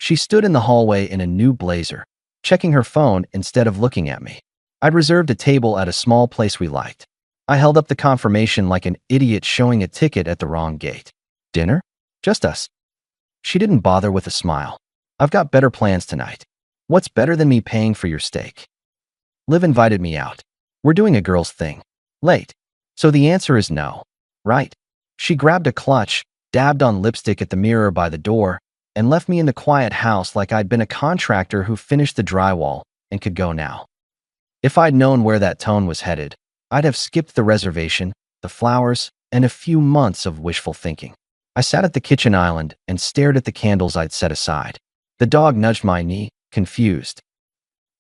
She stood in the hallway in a new blazer, checking her phone instead of looking at me. I'd reserved a table at a small place we liked. I held up the confirmation like an idiot showing a ticket at the wrong gate. Dinner? Just us. She didn't bother with a smile. I've got better plans tonight. What's better than me paying for your steak? Liv invited me out. We're doing a girl's thing. Late. So the answer is no. Right. She grabbed a clutch, dabbed on lipstick at the mirror by the door, and left me in the quiet house like I'd been a contractor who finished the drywall and could go now. If I'd known where that tone was headed, I'd have skipped the reservation, the flowers, and a few months of wishful thinking. I sat at the kitchen island and stared at the candles I'd set aside. The dog nudged my knee, confused.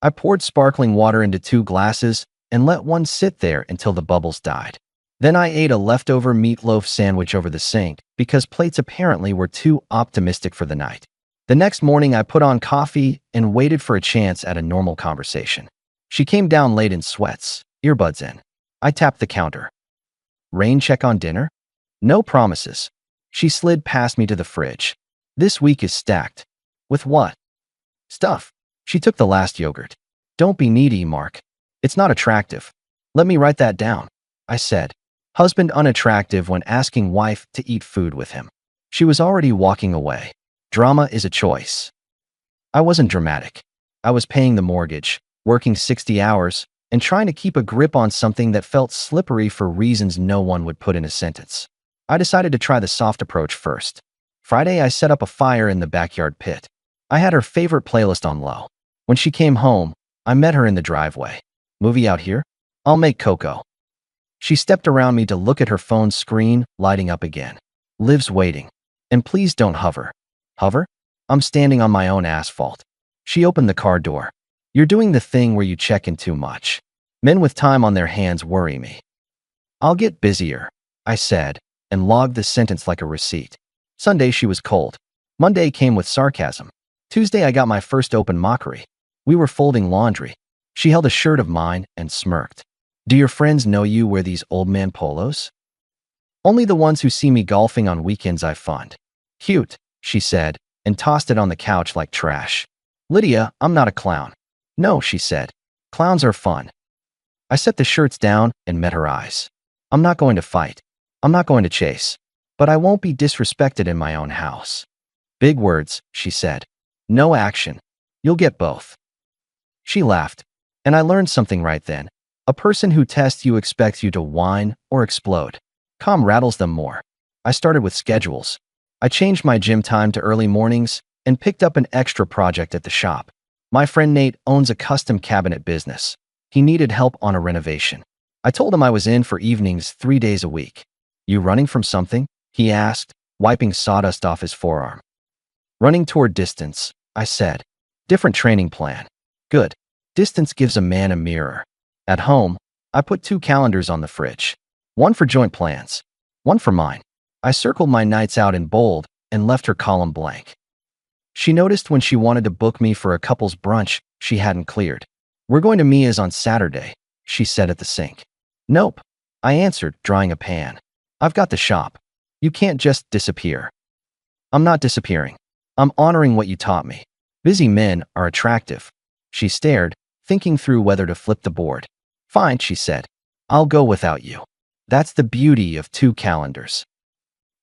I poured sparkling water into 2 glasses and let one sit there until the bubbles died. Then I ate a leftover meatloaf sandwich over the sink because plates apparently were too optimistic for the night. The next morning I put on coffee and waited for a chance at a normal conversation. She came down late in sweats, earbuds in. I tapped the counter. Rain check on dinner? No promises. She slid past me to the fridge. This week is stacked. With what? Stuff. She took the last yogurt. Don't be needy, Mark. It's not attractive. Let me write that down, I said. Husband unattractive when asking wife to eat food with him. She was already walking away. Drama is a choice. I wasn't dramatic. I was paying the mortgage, working 60 hours, and trying to keep a grip on something that felt slippery for reasons no one would put in a sentence. I decided to try the soft approach first. Friday, I set up a fire in the backyard pit. I had her favorite playlist on low. When she came home, I met her in the driveway. Movie out here? I'll make cocoa. She stepped around me to look at her phone's screen, lighting up again. Liv's waiting. And please don't hover. Hover? I'm standing on my own asphalt. She opened the car door. You're doing the thing where you check in too much. Men with time on their hands worry me. I'll get busier, I said, and logged the sentence like a receipt. Sunday she was cold. Monday came with sarcasm. Tuesday I got my first open mockery. We were folding laundry. She held a shirt of mine and smirked. Do your friends know you wear these old man polos? Only the ones who see me golfing on weekends I fund. Cute, she said, and tossed it on the couch like trash. Lydia, I'm not a clown. No, she said. Clowns are fun. I set the shirts down and met her eyes. I'm not going to fight. I'm not going to chase. But I won't be disrespected in my own house. Big words, she said. No action. You'll get both. She laughed. And I learned something right then. A person who tests you expects you to whine or explode. Calm rattles them more. I started with schedules. I changed my gym time to early mornings and picked up an extra project at the shop. My friend Nate owns a custom cabinet business. He needed help on a renovation. I told him I was in for evenings 3 days a week. You running from something? He asked, wiping sawdust off his forearm. Running toward distance, I said. Different training plan. Good. Distance gives a man a mirror. At home, I put 2 calendars on the fridge. One for joint plans. One for mine. I circled my nights out in bold and left her column blank. She noticed when she wanted to book me for a couple's brunch she hadn't cleared. We're going to Mia's on Saturday, she said at the sink. Nope, I answered, drying a pan. I've got the shop. You can't just disappear. I'm not disappearing. I'm honoring what you taught me. Busy men are attractive. She stared, thinking through whether to flip the board. Fine, she said. I'll go without you. That's the beauty of 2 calendars.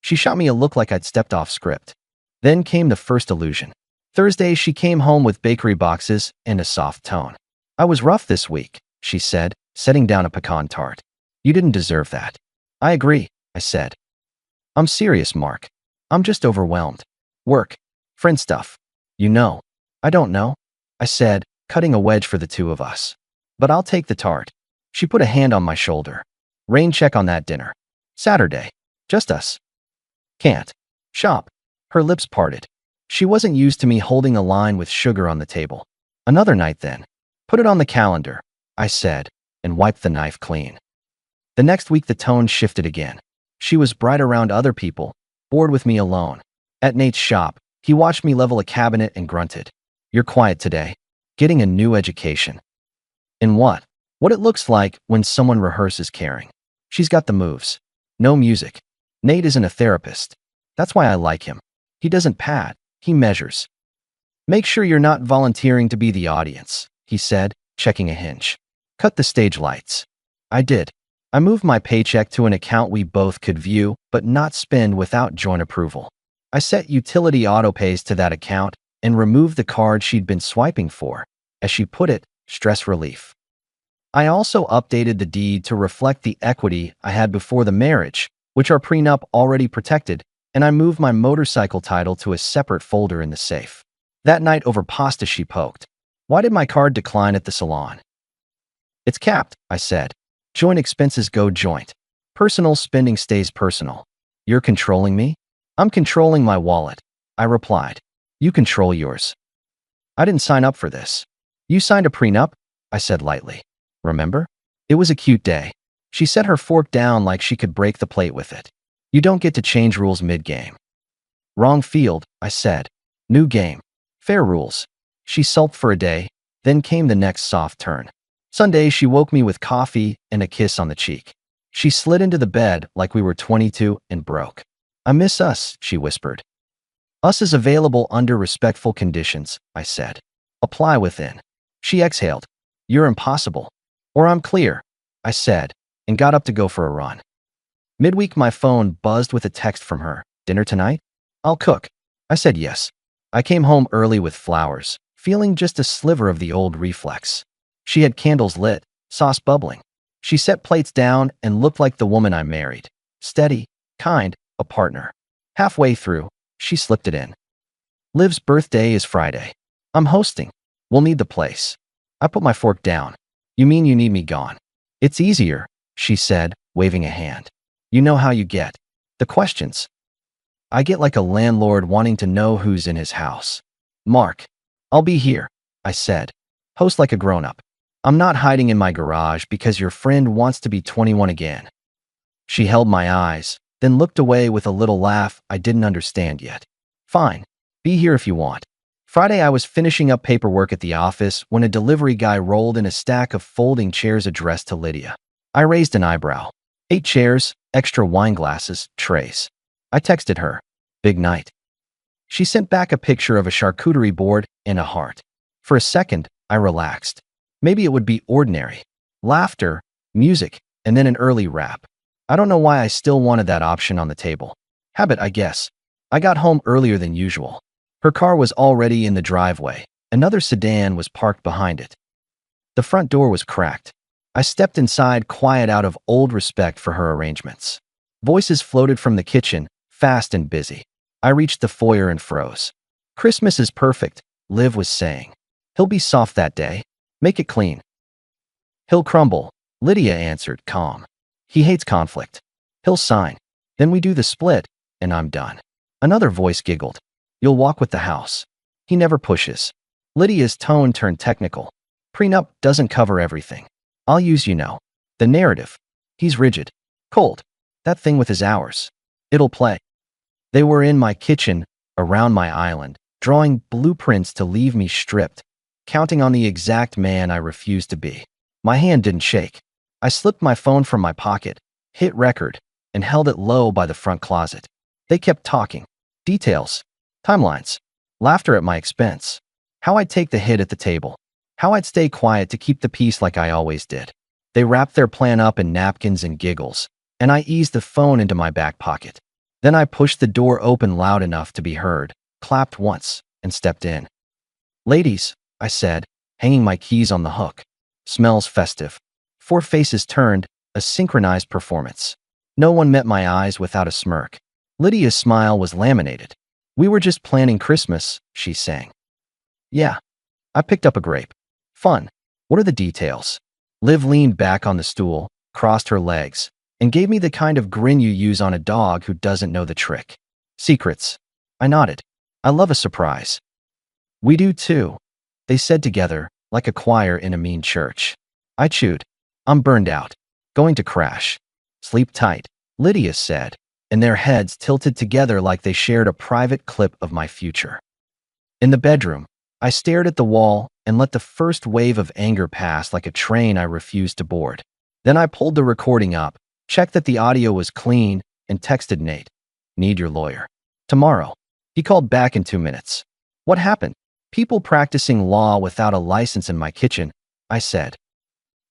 She shot me a look like I'd stepped off script. Then came the first illusion. Thursday, she came home with bakery boxes and a soft tone. I was rough this week, she said, setting down a pecan tart. You didn't deserve that. I agree, I said. I'm serious, Mark. I'm just overwhelmed. Work. Friend stuff. You know. I don't know, I said, cutting a wedge for the 2 of us. But I'll take the tart. She put a hand on my shoulder. Rain check on that dinner. Saturday. Just us. Can't. Shop. Her lips parted. She wasn't used to me holding a line with sugar on the table. Another night then. Put it on the calendar, I said, and wiped the knife clean. The next week the tone shifted again. She was bright around other people, bored with me alone. At Nate's shop, he watched me level a cabinet and grunted. You're quiet today. Getting a new education. In what? What it looks like when someone rehearses caring. She's got the moves. No music. Nate isn't a therapist. That's why I like him. He doesn't pad. He measures. Make sure you're not volunteering to be the audience, he said, checking a hinge. Cut the stage lights. I did. I moved my paycheck to an account we both could view, but not spend without joint approval. I set utility autopays to that account and removed the card she'd been swiping for, as she put it, stress relief. I also updated the deed to reflect the equity I had before the marriage, which our prenup already protected, and I moved my motorcycle title to a separate folder in the safe. That night over pasta she poked. Why did my card decline at the salon? It's capped, I said. Joint expenses go joint. Personal spending stays personal. You're controlling me? I'm controlling my wallet, I replied. You control yours. I didn't sign up for this. You signed a prenup, I said lightly. Remember? It was a cute day. She set her fork down like she could break the plate with it. You don't get to change rules mid-game. Wrong field, I said. New game. Fair rules. She sulked for a day, then came the next soft turn. Sunday, she woke me with coffee and a kiss on the cheek. She slid into the bed like we were 22 and broke. I miss us, she whispered. Us is available under respectful conditions, I said. Apply within. She exhaled. You're impossible. Or I'm clear, I said, and got up to go for a run. Midweek, my phone buzzed with a text from her. Dinner tonight? I'll cook. I said yes. I came home early with flowers, feeling just a sliver of the old reflex. She had candles lit, sauce bubbling. She set plates down and looked like the woman I married. Steady, kind, a partner. Halfway through, she slipped it in. Liv's birthday is Friday. I'm hosting. We'll need the place. I put my fork down. You mean you need me gone? It's easier, she said, waving a hand. You know how you get. The questions. I get like a landlord wanting to know who's in his house. Mark. I'll be here, I said. Host like a grown-up. I'm not hiding in my garage because your friend wants to be 21 again. She held my eyes, then looked away with a little laugh I didn't understand yet. Fine. Be here if you want. Friday, I was finishing up paperwork at the office when a delivery guy rolled in a stack of folding chairs addressed to Lydia. I raised an eyebrow. 8 chairs, extra wine glasses, trays. I texted her. Big night. She sent back a picture of a charcuterie board and a heart. For a second, I relaxed. Maybe it would be ordinary. Laughter, music, and then an early wrap. I don't know why I still wanted that option on the table. Habit, I guess. I got home earlier than usual. Her car was already in the driveway. Another sedan was parked behind it. The front door was cracked. I stepped inside, quiet out of old respect for her arrangements. Voices floated from the kitchen, fast and busy. I reached the foyer and froze. Christmas is perfect, Liv was saying. He'll be soft that day. Make it clean. He'll crumble, Lydia answered, calm. He hates conflict. He'll sign. Then we do the split, and I'm done. Another voice giggled. You'll walk with the house. He never pushes. Lydia's tone turned technical. Prenup doesn't cover everything. I'll use, the narrative. He's rigid. Cold. That thing with his hours. It'll play. They were in my kitchen, around my island, drawing blueprints to leave me stripped, counting on the exact man I refused to be. My hand didn't shake. I slipped my phone from my pocket, hit record, and held it low by the front closet. They kept talking. Details. Timelines. Laughter at my expense. How I'd take the hit at the table. How I'd stay quiet to keep the peace like I always did. They wrapped their plan up in napkins and giggles, and I eased the phone into my back pocket. Then I pushed the door open loud enough to be heard, clapped once, and stepped in. Ladies, I said, hanging my keys on the hook. Smells festive. 4 faces turned, a synchronized performance. No one met my eyes without a smirk. Lydia's smile was laminated. We were just planning Christmas, she sang. Yeah. I picked up a grape. Fun. What are the details? Liv leaned back on the stool, crossed her legs, and gave me the kind of grin you use on a dog who doesn't know the trick. Secrets. I nodded. I love a surprise. We do too, they said together, like a choir in a mean church. I chewed. I'm burned out. Going to crash. Sleep tight, Lydia said, and their heads tilted together like they shared a private clip of my future. In the bedroom, I stared at the wall and let the first wave of anger pass like a train I refused to board. Then I pulled the recording up, checked that the audio was clean, and texted Nate. Need your lawyer. Tomorrow. He called back in 2 minutes. What happened? People practicing law without a license in my kitchen, I said.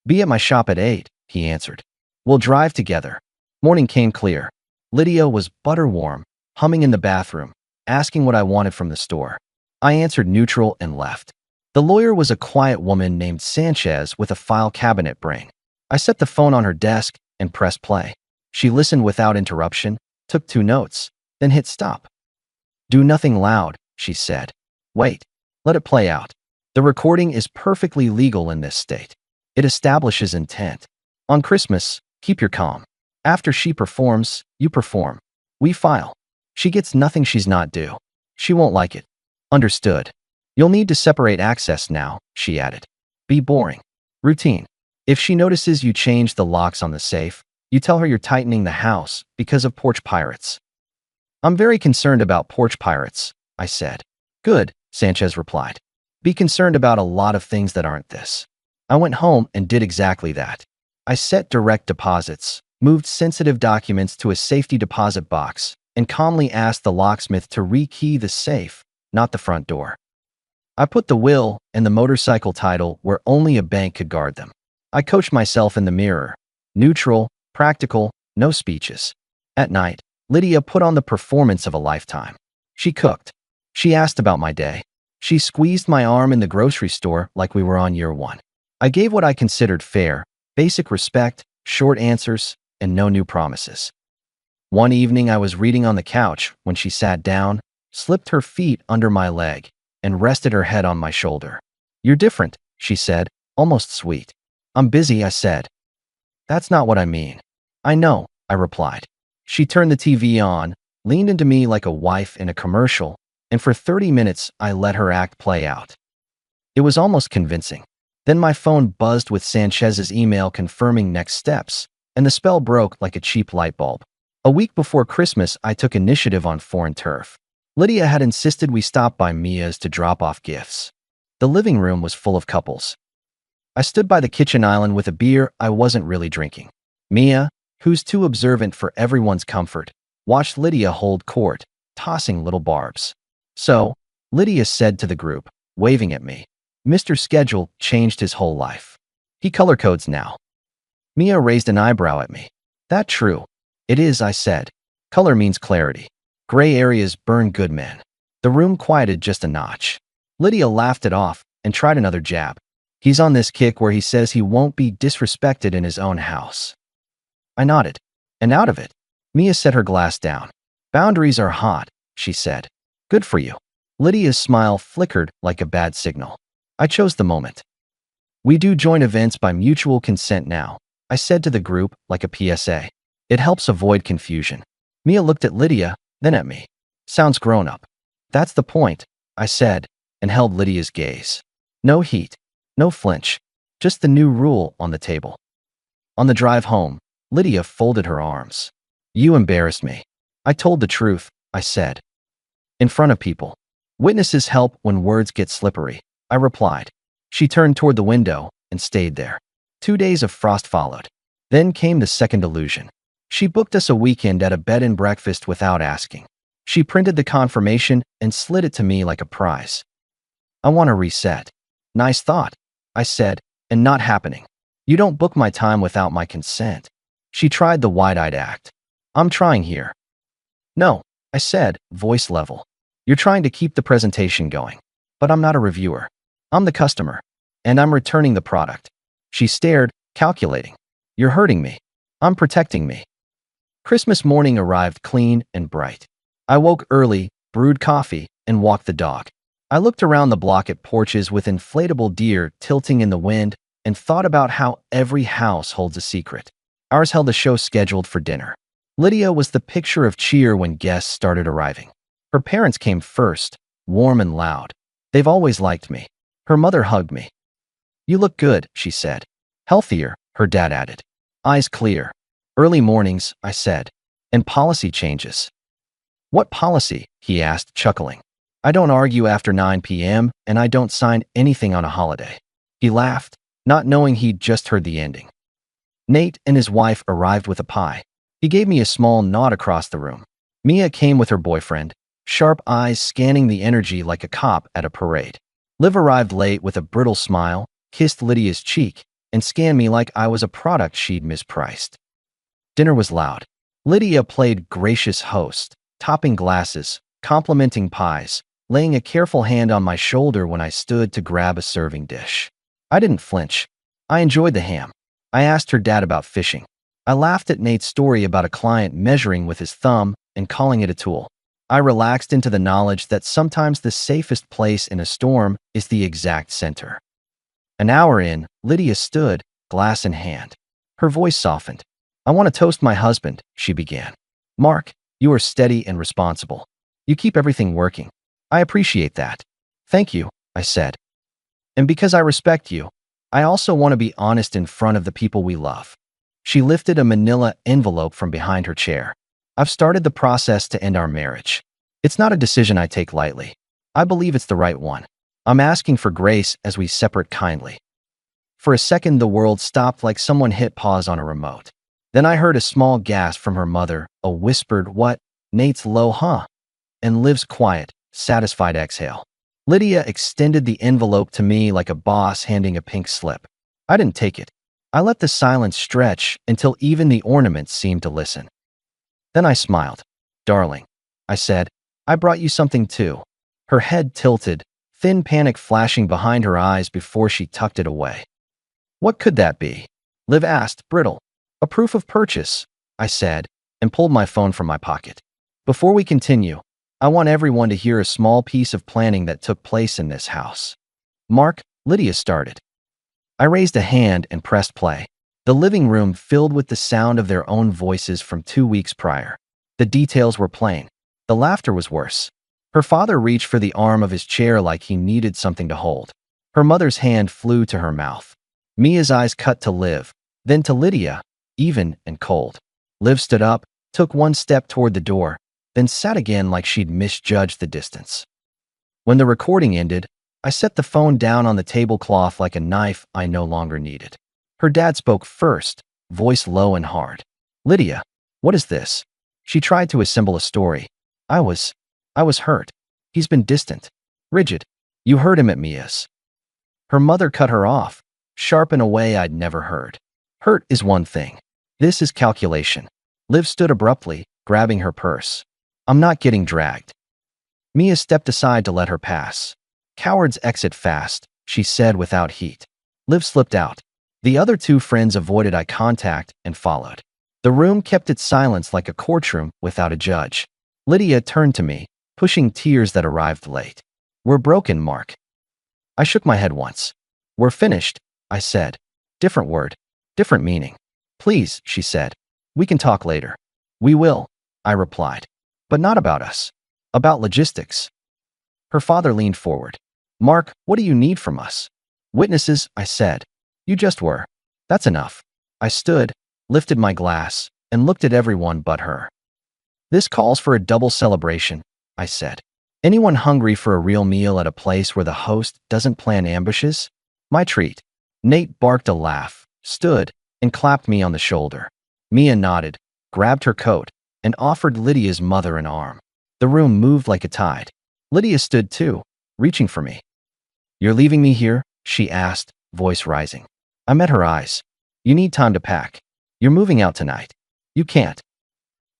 Be at my shop at 8, he answered. We'll drive together. Morning came clear. Lydia was butter warm, humming in the bathroom, asking what I wanted from the store. I answered neutral and left. The lawyer was a quiet woman named Sanchez with a file cabinet brain. I set the phone on her desk and pressed play. She listened without interruption, took 2 notes, then hit stop. Do nothing loud, she said. Wait. Let it play out. The recording is perfectly legal in this state. It establishes intent. On Christmas, keep your calm. After she performs, you perform. We file. She gets nothing she's not due. She won't like it. Understood. You'll need to separate access now, she added. Be boring. Routine. If she notices you change the locks on the safe, you tell her you're tightening the house because of porch pirates. I'm very concerned about porch pirates, I said. Good, Sanchez replied. Be concerned about a lot of things that aren't this. I went home and did exactly that. I set direct deposits, moved sensitive documents to a safety deposit box, and calmly asked the locksmith to rekey the safe, not the front door. I put the will and the motorcycle title where only a bank could guard them. I coached myself in the mirror. Neutral, practical, no speeches. At night, Lydia put on the performance of a lifetime. She cooked. She asked about my day. She squeezed my arm in the grocery store like we were on year 1. I gave what I considered fair, basic respect, short answers, and no new promises. One evening I was reading on the couch when she sat down, slipped her feet under my leg, and rested her head on my shoulder. You're different, she said, almost sweet. I'm busy, I said. That's not what I mean. I know, I replied. She turned the TV on, leaned into me like a wife in a commercial, and for 30 minutes I let her act play out. It was almost convincing. Then my phone buzzed with Sanchez's email confirming next steps, and the spell broke like a cheap light bulb. A week before Christmas, I took initiative on foreign turf. Lydia had insisted we stop by Mia's to drop off gifts. The living room was full of couples. I stood by the kitchen island with a beer I wasn't really drinking. Mia, who's too observant for everyone's comfort, watched Lydia hold court, tossing little barbs. So, Lydia said to the group, waving at me, Mr. Schedule changed his whole life. He color codes now. Mia raised an eyebrow at me. That true? It is, I said. Color means clarity. Gray areas burn good men. The room quieted just a notch. Lydia laughed it off and tried another jab. He's on this kick where he says he won't be disrespected in his own house. I nodded. And out of it. Mia set her glass down. Boundaries are hot, she said. Good for you. Lydia's smile flickered like a bad signal. I chose the moment. We do joint events by mutual consent now, I said to the group like a PSA. It helps avoid confusion. Mia looked at Lydia, then at me. Sounds grown up. That's the point, I said, and held Lydia's gaze. No heat, no flinch, just the new rule on the table. On the drive home, Lydia folded her arms. You embarrassed me. I told the truth, I said. In front of people. Witnesses help when words get slippery, I replied. She turned toward the window and stayed there. 2 days of frost followed. Then came the second illusion. She booked us a weekend at a bed and breakfast without asking. She printed the confirmation and slid it to me like a prize. I want to reset. Nice thought, I said, and not happening. You don't book my time without my consent. She tried the wide-eyed act. I'm trying here. No, I said, voice level. You're trying to keep the presentation going. But I'm not a reviewer. I'm the customer. And I'm returning the product. She stared, calculating. You're hurting me. I'm protecting me. Christmas morning arrived clean and bright. I woke early, brewed coffee, and walked the dog. I looked around the block at porches with inflatable deer tilting in the wind and thought about how every house holds a secret. Ours held a show scheduled for dinner. Lydia was the picture of cheer when guests started arriving. Her parents came first, warm and loud. They've always liked me. Her mother hugged me. You look good, she said. Healthier, her dad added. Eyes clear. Early mornings, I said. And policy changes. What policy? He asked, chuckling. I don't argue after 9 p.m., and I don't sign anything on a holiday. He laughed, not knowing he'd just heard the ending. Nate and his wife arrived with a pie. He gave me a small nod across the room. Mia came with her boyfriend, sharp eyes scanning the energy like a cop at a parade. Liv arrived late with a brittle smile, kissed Lydia's cheek, and scanned me like I was a product she'd mispriced. Dinner was loud. Lydia played gracious host, topping glasses, complimenting pies, laying a careful hand on my shoulder when I stood to grab a serving dish. I didn't flinch. I enjoyed the ham. I asked her dad about fishing. I laughed at Nate's story about a client measuring with his thumb and calling it a tool. I relaxed into the knowledge that sometimes the safest place in a storm is the exact center. An hour in, Lydia stood, glass in hand. Her voice softened. "I want to toast my husband," she began. "Mark, you are steady and responsible. You keep everything working. I appreciate that." "Thank you," I said. "And because I respect you, I also want to be honest in front of the people we love." She lifted a manila envelope from behind her chair. "I've started the process to end our marriage. It's not a decision I take lightly. I believe it's the right one. I'm asking for grace as we separate kindly." For a second, the world stopped like someone hit pause on a remote. Then I heard a small gasp from her mother, a whispered, "What?" Nate's low, "Huh?" and Liv's quiet, satisfied exhale. Lydia extended the envelope to me like a boss handing a pink slip. I didn't take it. I let the silence stretch until even the ornaments seemed to listen. Then I smiled. "Darling," I said, "I brought you something too." Her head tilted, thin panic flashing behind her eyes before she tucked it away. "What could that be?" Liv asked, brittle. "A proof of purchase," I said, and pulled my phone from my pocket. "Before we continue, I want everyone to hear a small piece of planning that took place in this house." "Mark," Lydia started. I raised a hand and pressed play. The living room filled with the sound of their own voices from 2 weeks prior. The details were plain. The laughter was worse. Her father reached for the arm of his chair like he needed something to hold. Her mother's hand flew to her mouth. Mia's eyes cut to Liv, then to Lydia, even and cold. Liv stood up, took one step toward the door, then sat again like she'd misjudged the distance. When the recording ended, I set the phone down on the tablecloth like a knife I no longer needed. Her dad spoke first, voice low and hard. "Lydia, what is this?" She tried to assemble a story. I was hurt. He's been distant, rigid. You heard him at Mia's." Her mother cut her off, sharp in a way I'd never heard. "Hurt is one thing. This is calculation." Liv stood abruptly, grabbing her purse. "I'm not getting dragged." Mia stepped aside to let her pass. "Cowards exit fast," she said without heat. Liv slipped out. The other two friends avoided eye contact and followed. The room kept its silence like a courtroom without a judge. Lydia turned to me, pushing tears that arrived late. "We're broken, Mark." I shook my head once. "We're finished," I said. Different word, different meaning. "Please," she said. "We can talk later." "We will," I replied. "But not about us. About logistics." Her father leaned forward. "Mark, what do you need from us?" "Witnesses," I said. "You just were. That's enough." I stood, lifted my glass, and looked at everyone but her. "This calls for a double celebration," I said. "Anyone hungry for a real meal at a place where the host doesn't plan ambushes? My treat." Nate barked a laugh, stood, and clapped me on the shoulder. Mia nodded, grabbed her coat, and offered Lydia's mother an arm. The room moved like a tide. Lydia stood too, reaching for me. "You're leaving me here?" she asked, voice rising. I met her eyes. "You need time to pack. You're moving out tonight." "You can't."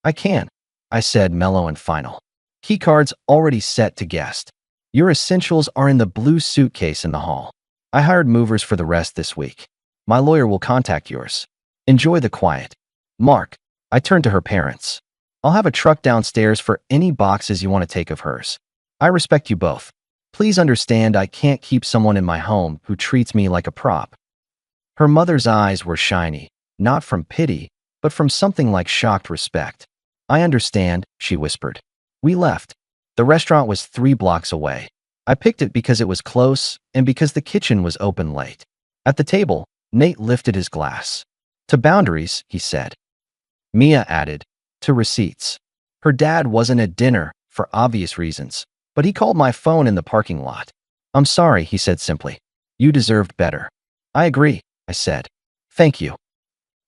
"I can," I said, mellow and final. "Keycards already set to guest. Your essentials are in the blue suitcase in the hall. I hired movers for the rest this week. My lawyer will contact yours. Enjoy the quiet." "Mark," I turned to her parents. "I'll have a truck downstairs for any boxes you want to take of hers. I respect you both. Please understand I can't keep someone in my home who treats me like a prop." Her mother's eyes were shiny, not from pity, but from something like shocked respect. "I understand," she whispered. We left. The restaurant was 3 blocks away. I picked it because it was close and because the kitchen was open late. At the table, Nate lifted his glass. "To boundaries," he said. Mia added, "To receipts." Her dad wasn't at dinner, for obvious reasons, but he called my phone in the parking lot. "I'm sorry," he said simply. "You deserved better." "I agree," I said. "Thank you."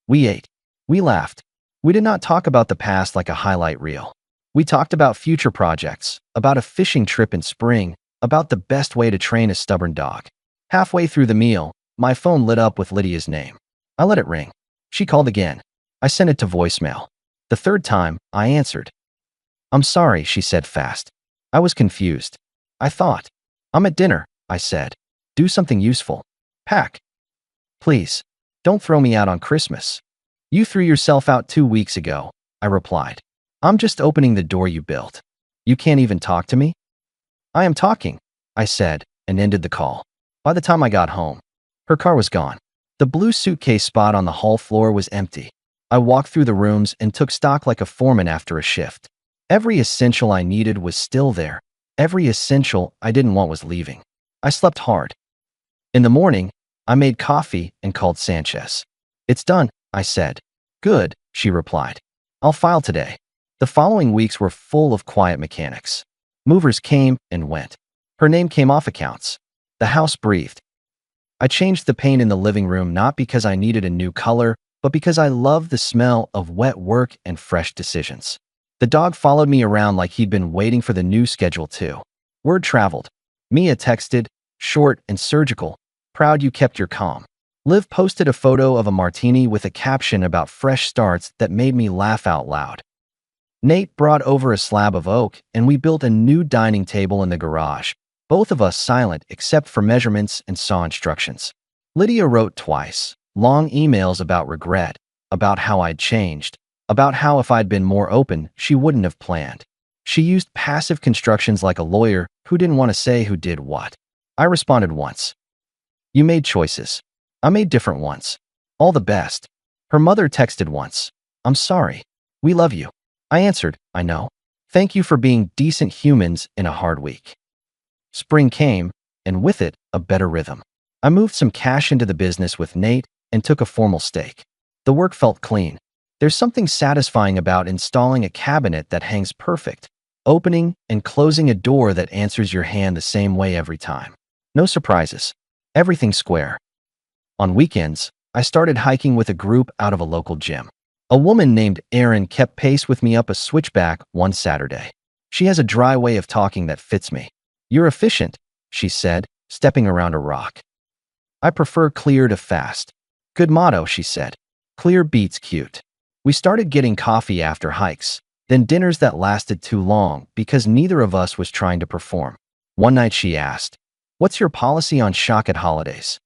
We ate. We laughed. We did not talk about the past like a highlight reel. We talked about future projects, about a fishing trip in spring, about the best way to train a stubborn dog. Halfway through the meal, my phone lit up with Lydia's name. I let it ring. She called again. I sent it to voicemail. The third time, I answered. "I'm sorry," she said fast. I was confused. I thought. "I'm at dinner," I said. "Do something useful. Pack. Please. Don't throw me out on Christmas." "You threw yourself out 2 weeks ago," I replied. "I'm just opening the door you built. You can't even talk to me?" "I am talking," I said, and ended the call. By the time I got home, her car was gone. The blue suitcase spot on the hall floor was empty. I walked through the rooms and took stock like a foreman after a shift. Every essential I needed was still there. Every essential I didn't want was leaving. I slept hard. In the morning, I made coffee and called Sanchez. "It's done," I said. "Good," she replied. "I'll file today." The following weeks were full of quiet mechanics. Movers came and went. Her name came off accounts. The house breathed. I changed the paint in the living room not because I needed a new color, but because I loved the smell of wet work and fresh decisions. The dog followed me around like he'd been waiting for the new schedule too. Word traveled. Mia texted, short and surgical, "Proud you kept your calm." Liv posted a photo of a martini with a caption about fresh starts that made me laugh out loud. Nate brought over a slab of oak, and we built a new dining table in the garage, both of us silent except for measurements and saw instructions. Lydia wrote twice, long emails about regret, about how I'd changed, about how if I'd been more open, she wouldn't have planned. She used passive constructions like a lawyer who didn't want to say who did what. I responded once. "You made choices. I made different ones. All the best." Her mother texted once. "I'm sorry. We love you." I answered, "I know. Thank you for being decent humans in a hard week." Spring came, and with it, a better rhythm. I moved some cash into the business with Nate and took a formal stake. The work felt clean. There's something satisfying about installing a cabinet that hangs perfect, opening and closing a door that answers your hand the same way every time. No surprises. Everything square. On weekends, I started hiking with a group out of a local gym. A woman named Erin kept pace with me up a switchback one Saturday. She has a dry way of talking that fits me. "You're efficient," she said, stepping around a rock. "I prefer clear to fast." "Good motto," she said. "Clear beats cute." We started getting coffee after hikes, then dinners that lasted too long because neither of us was trying to perform. One night she asked, "What's your policy on shock at holidays?"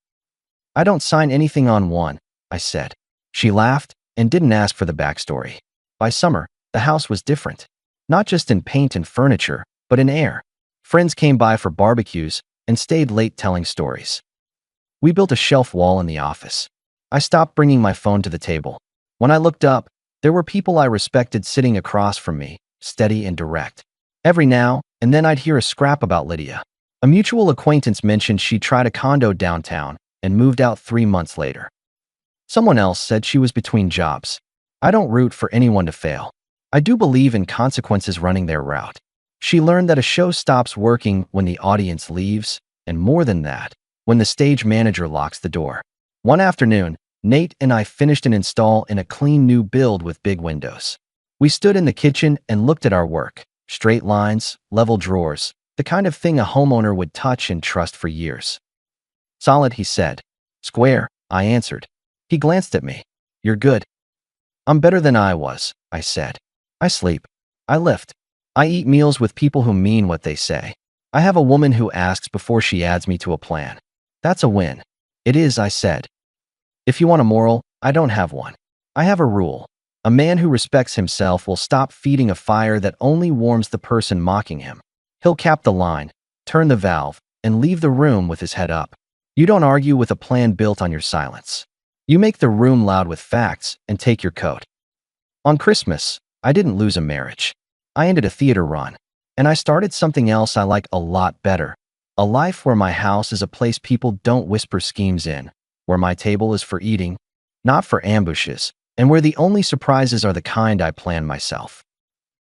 "I don't sign anything on one," I said. She laughed and didn't ask for the backstory. By summer, the house was different. Not just in paint and furniture, but in air. Friends came by for barbecues and stayed late telling stories. We built a shelf wall in the office. I stopped bringing my phone to the table. When I looked up, there were people I respected sitting across from me, steady and direct. Every now and then I'd hear a scrap about Lydia. A mutual acquaintance mentioned she tried a condo downtown and moved out 3 months later. Someone else said she was between jobs. I don't root for anyone to fail. I do believe in consequences running their route. She learned that a show stops working when the audience leaves, and more than that, when the stage manager locks the door. One afternoon, Nate and I finished an install in a clean new build with big windows. We stood in the kitchen and looked at our work. Straight lines, level drawers, the kind of thing a homeowner would touch and trust for years. "Solid," he said. "Square," I answered. He glanced at me. "You're good." "I'm better than I was," I said. "I sleep. I lift. I eat meals with people who mean what they say. I have a woman who asks before she adds me to a plan. That's a win." "It is," I said. "If you want a moral, I don't have one. I have a rule. A man who respects himself will stop feeding a fire that only warms the person mocking him. He'll cap the line, turn the valve, and leave the room with his head up. You don't argue with a plan built on your silence. You make the room loud with facts and take your coat." On Christmas, I didn't lose a marriage. I ended a theater run, and I started something else I like a lot better. A life where my house is a place people don't whisper schemes in, where my table is for eating, not for ambushes, and where the only surprises are the kind I plan myself.